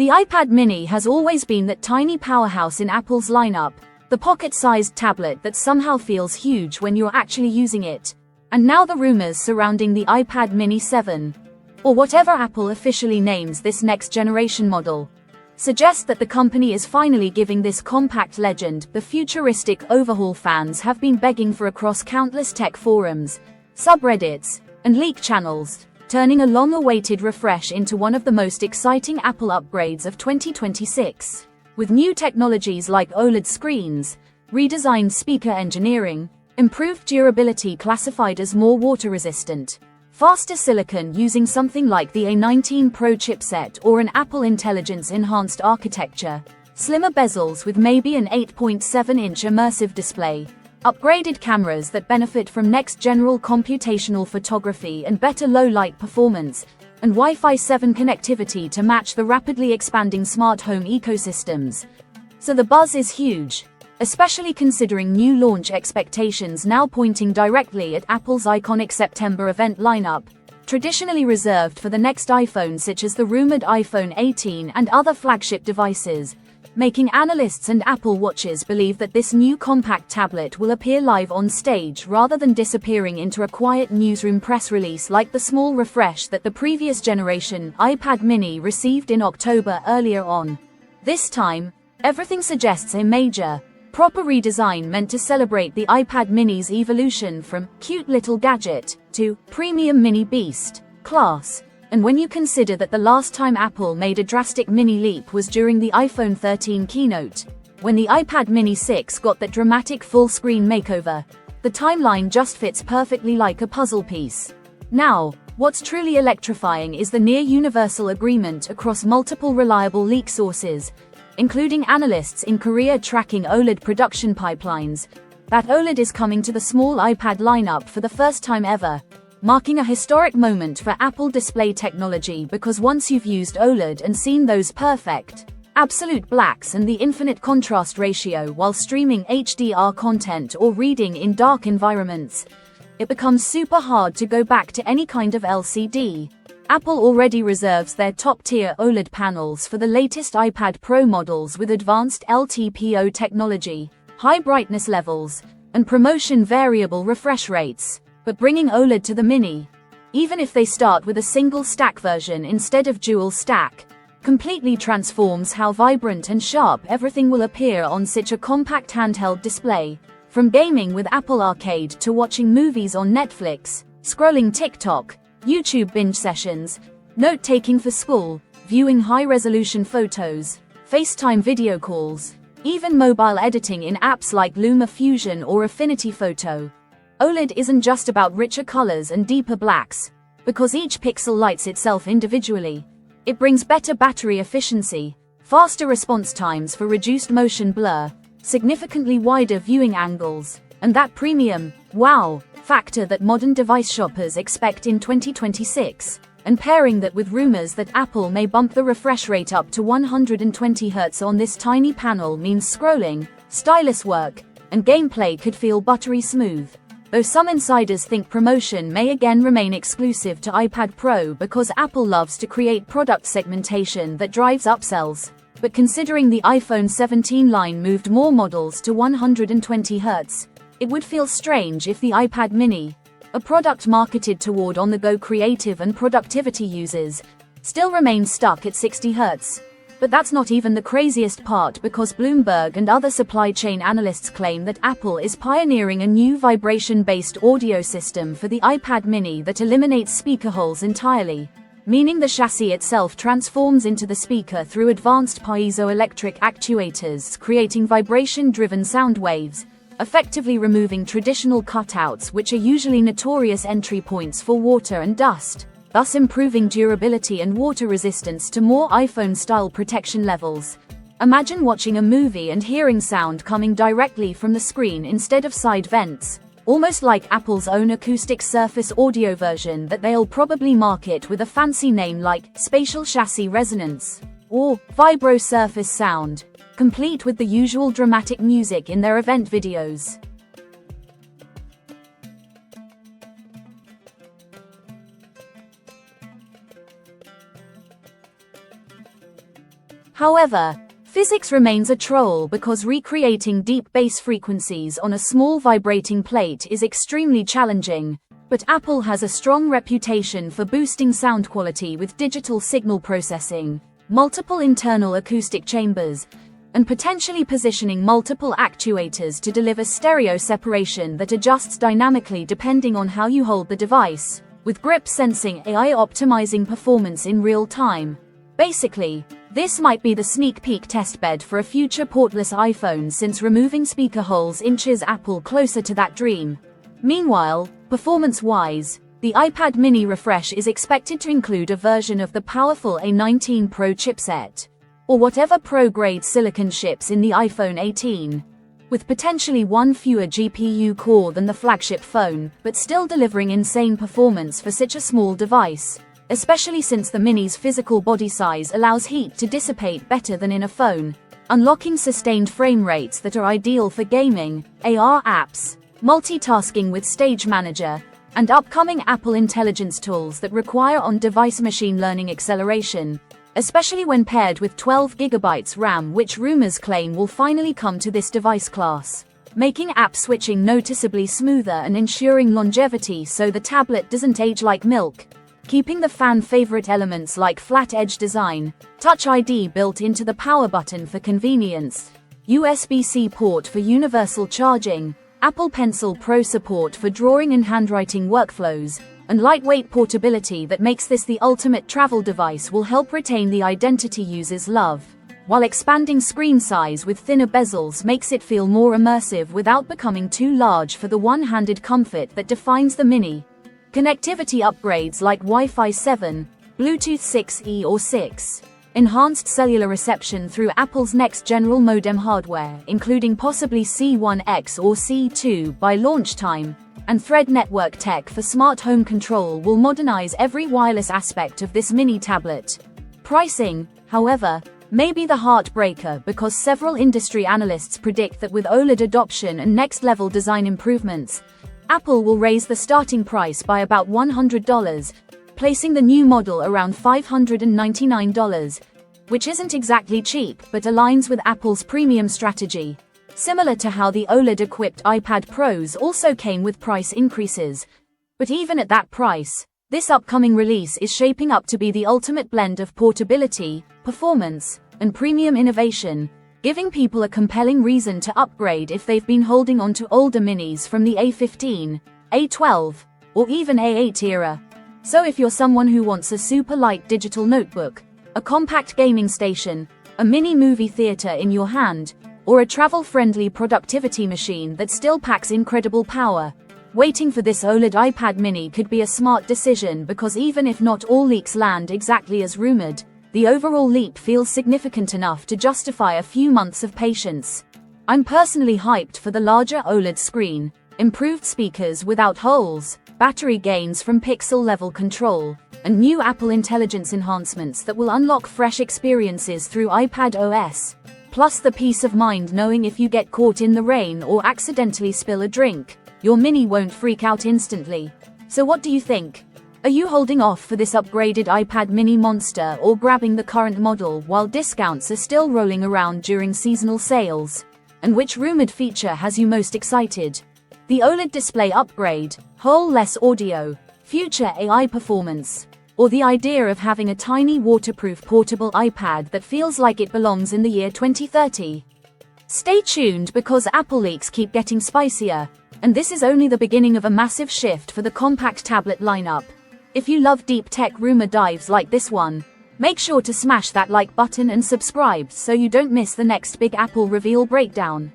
The iPad mini has always been that tiny powerhouse in Apple's lineup, the pocket-sized tablet that somehow feels huge when you're actually using it. And now the rumors surrounding the iPad mini 7, or whatever Apple officially names this next generation model, suggest that the company is finally giving this compact legend the futuristic overhaul fans have been begging for across countless tech forums, subreddits, and leak channels, turning a long-awaited refresh into one of the most exciting Apple upgrades of 2026. With new technologies like OLED screens, redesigned speaker engineering, improved durability classified as more water-resistant, faster silicon using something like the A19 Pro chipset or an Apple Intelligence-enhanced architecture, slimmer bezels with maybe an 8.7-inch immersive display, upgraded cameras that benefit from next-general computational photography and better low-light performance, and Wi-Fi 7 connectivity to match the rapidly expanding smart home ecosystems. So the buzz is huge, especially considering new launch expectations now pointing directly at Apple's iconic September event lineup, traditionally reserved for the next iPhone, such as the rumored iPhone 18 and other flagship devices, making analysts and Apple watchers believe that this new compact tablet will appear live on stage rather than disappearing into a quiet newsroom press release like the small refresh that the previous generation iPad mini received in October earlier on. This time, everything suggests a major, proper redesign meant to celebrate the iPad mini's evolution from cute little gadget to premium mini beast class. And when you consider that the last time Apple made a drastic mini leap was during the iPhone 13 keynote, when the iPad mini 6 got that dramatic full-screen makeover, the timeline just fits perfectly like a puzzle piece. Now, what's truly electrifying is the near-universal agreement across multiple reliable leak sources, including analysts in Korea tracking OLED production pipelines, that OLED is coming to the small iPad lineup for the first time ever, marking a historic moment for Apple display technology, because once you've used OLED and seen those perfect, absolute blacks and the infinite contrast ratio while streaming HDR content or reading in dark environments, it becomes super hard to go back to any kind of LCD. Apple already reserves their top-tier OLED panels for the latest iPad Pro models with advanced LTPO technology, high brightness levels, and promotion variable refresh rates. But bringing OLED to the mini, even if they start with a single stack version instead of dual stack, completely transforms how vibrant and sharp everything will appear on such a compact handheld display. From gaming with Apple Arcade to watching movies on Netflix, scrolling TikTok, YouTube binge sessions, note-taking for school, viewing high-resolution photos, FaceTime video calls, even mobile editing in apps like LumaFusion or Affinity Photo. OLED isn't just about richer colors and deeper blacks, because each pixel lights itself individually. It brings better battery efficiency, faster response times for reduced motion blur, significantly wider viewing angles, and that premium, wow, factor that modern device shoppers expect in 2026. And pairing that with rumors that Apple may bump the refresh rate up to 120 Hz on this tiny panel means scrolling, stylus work, and gameplay could feel buttery smooth. Though some insiders think promotion may again remain exclusive to iPad Pro because Apple loves to create product segmentation that drives upsells. But considering the iPhone 17 line moved more models to 120 Hz, it would feel strange if the iPad mini, a product marketed toward on-the-go creative and productivity users, still remains stuck at 60 Hz. But that's not even the craziest part, because Bloomberg and other supply chain analysts claim that Apple is pioneering a new vibration-based audio system for the iPad mini that eliminates speaker holes entirely, meaning the chassis itself transforms into the speaker through advanced piezoelectric actuators, creating vibration-driven sound waves, effectively removing traditional cutouts which are usually notorious entry points for water and dust, thus improving durability and water resistance to more iPhone-style protection levels. Imagine watching a movie and hearing sound coming directly from the screen instead of side vents, almost like Apple's own acoustic surface audio version that they'll probably market with a fancy name like Spatial Chassis Resonance or Vibro Surface Sound, complete with the usual dramatic music in their event videos. However, physics remains a troll because recreating deep bass frequencies on a small vibrating plate is extremely challenging. But Apple has a strong reputation for boosting sound quality with digital signal processing, multiple internal acoustic chambers, and potentially positioning multiple actuators to deliver stereo separation that adjusts dynamically depending on how you hold the device, with grip sensing AI optimizing performance in real time. Basically, this might be the sneak peek testbed for a future portless iPhone, since removing speaker holes inches Apple closer to that dream. Meanwhile, performance-wise, the iPad mini refresh is expected to include a version of the powerful A19 Pro chipset, or whatever Pro-grade silicon ships in the iPhone 18, with potentially one fewer GPU core than the flagship phone, but still delivering insane performance for such a small device, especially since the mini's physical body size allows heat to dissipate better than in a phone, unlocking sustained frame rates that are ideal for gaming, AR apps, multitasking with Stage Manager, and upcoming Apple Intelligence tools that require on-device machine learning acceleration, especially when paired with 12GB RAM, which rumors claim will finally come to this device class, making app switching noticeably smoother and ensuring longevity so the tablet doesn't age like milk, keeping the fan-favorite elements like flat edge design, Touch ID built into the power button for convenience, USB-C port for universal charging, Apple Pencil Pro support for drawing and handwriting workflows, and lightweight portability that makes this the ultimate travel device will help retain the identity users love, while expanding screen size with thinner bezels makes it feel more immersive without becoming too large for the one-handed comfort that defines the mini. Connectivity upgrades like Wi-Fi 7, Bluetooth 6E or 6, enhanced cellular reception through Apple's next general modem hardware, including possibly C1X or C2 by launch time, and Thread network tech for smart home control will modernize every wireless aspect of this mini tablet. Pricing, however, may be the heartbreaker because several industry analysts predict that with OLED adoption and next-level design improvements, Apple will raise the starting price by about $100, placing the new model around $599, which isn't exactly cheap but aligns with Apple's premium strategy. Similar to how the OLED-equipped iPad Pros also came with price increases. But even at that price, this upcoming release is shaping up to be the ultimate blend of portability, performance, and premium innovation, giving people a compelling reason to upgrade if they've been holding on to older minis from the A15, A12, or even A8 era. So if you're someone who wants a super light digital notebook, a compact gaming station, a mini movie theater in your hand, or a travel-friendly productivity machine that still packs incredible power, waiting for this OLED iPad mini could be a smart decision, because even if not all leaks land exactly as rumored, the overall leap feels significant enough to justify a few months of patience. I'm personally hyped for the larger OLED screen, improved speakers without holes, battery gains from pixel-level control, and new Apple Intelligence enhancements that will unlock fresh experiences through iPad OS. Plus the peace of mind knowing if you get caught in the rain or accidentally spill a drink, your mini won't freak out instantly. So what do you think? Are you holding off for this upgraded iPad mini monster or grabbing the current model while discounts are still rolling around during seasonal sales? And which rumored feature has you most excited? The OLED display upgrade, hole-less audio, future AI performance, or the idea of having a tiny waterproof portable iPad that feels like it belongs in the year 2030? Stay tuned because Apple leaks keep getting spicier, and this is only the beginning of a massive shift for the compact tablet lineup. If you love deep tech rumor dives like this one, make sure to smash that like button and subscribe so you don't miss the next big Apple reveal breakdown.